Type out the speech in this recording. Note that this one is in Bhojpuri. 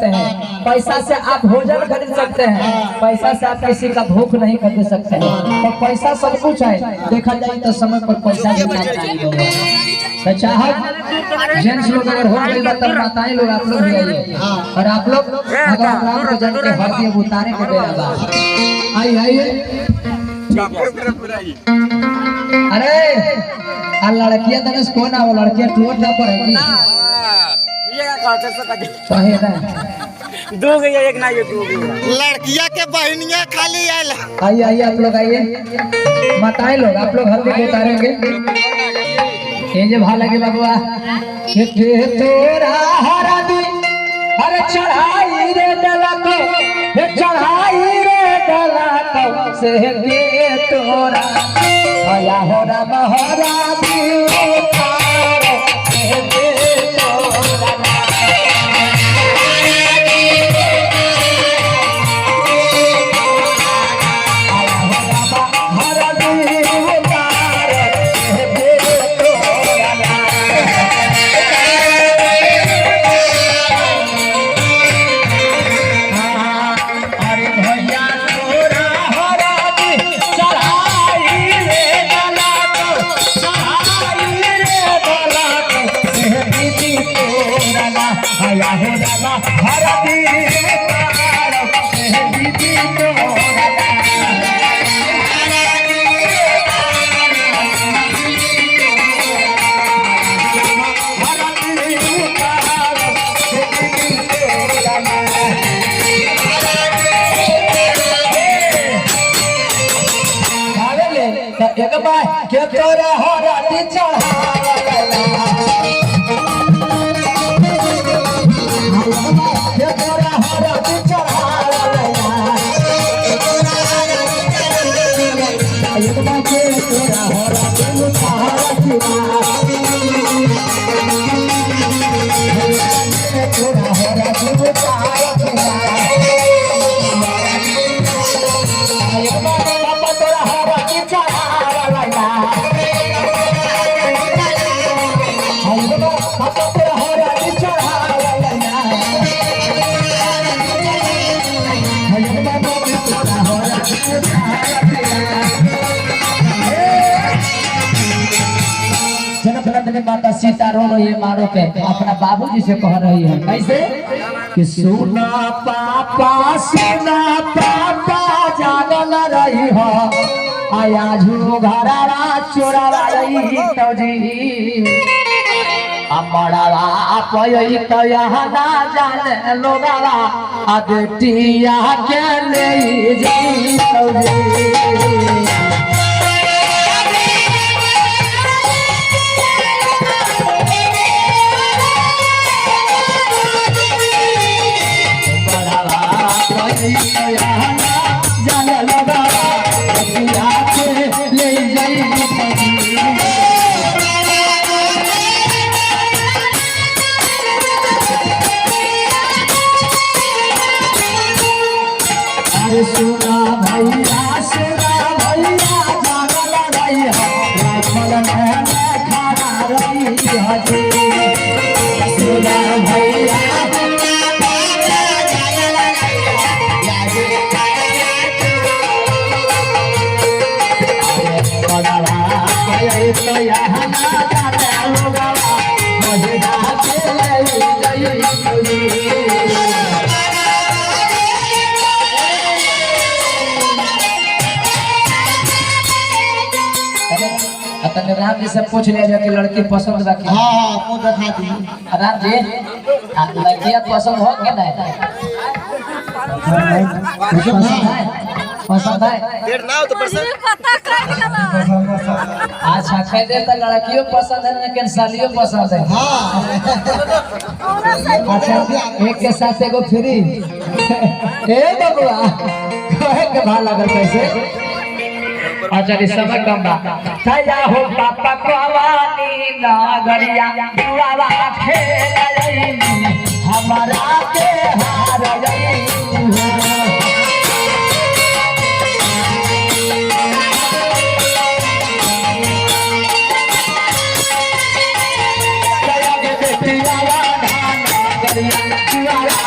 सकते हैं, पैसा से आप भोजन खरीद सकते हैं, पैसा से आप किसी का भूख नहीं खरीद सकते हैं। तो पैसा सब कुछ है, देखा जाए तो समय पर पैसा भी काम नहीं होगा। तो चाहे जेंट्स लोग अगर हो गई बात तब माताएं लोग आप लोग भी आइए और आप लोग भगवान राम को जन के हर दिए उतारे के बेरा बा आई आइए। अरे आ लड़कियां तने कौन आओ लड़कियां टूट ना पड़ेगी ये का कहते से कदे कहे ना दो गई एक ना ये दो गई लड़किया के बहनिया खाली आयल। आइए आइए आप लोग आइए, माताएं लोग आप लोग हल्दी को उतारेंगे। ये जो भाला के बाबुआ के तोरा हरदी अरे चढ़ाई रे डलक हे चढ़ाई रे डलक से के तोरा आया हो राम हरदी उतार से के तोरा एक बार के तोरा हो राती चढ़ावला के तोरा हो राती चढ़ावला एक बार के तोरा हो राती चढ़ावला तोरा हो राती चढ़ावला एक बार बाबा तोरा हो राती माता सीता रो रही है मारो के अपना बाबूजी से कह रही है कैसे कि सुना पापा जागल रही हो आया झू घरारा चोरावा रही तो जी अमरावा पई तो यहाँ ना जाने लोगावा अदटिया के ले जी तो जी सुना भैया जागल रही राखल में खाना रही सुना भैया राम जी से पूछ लिया कि लड़की पसंद बा कि हां वो दिखा दी राम जी लड़कियां पसंद हो कि नहीं पसंद है देर ना हो तो अच्छा कह दे तो लड़कियों पसंद है लेकिन सालियों पसंद है हां अच्छा एक के साथ एगो फ्री ए बबुआ कहे के भाव लगल कैसे अच्छा इस समय कम बा छाया हो पापा कवानी नगरिया दुआवा खेल हमारा के हार गई छाया के बेटिया वाला नगरिया दुआवा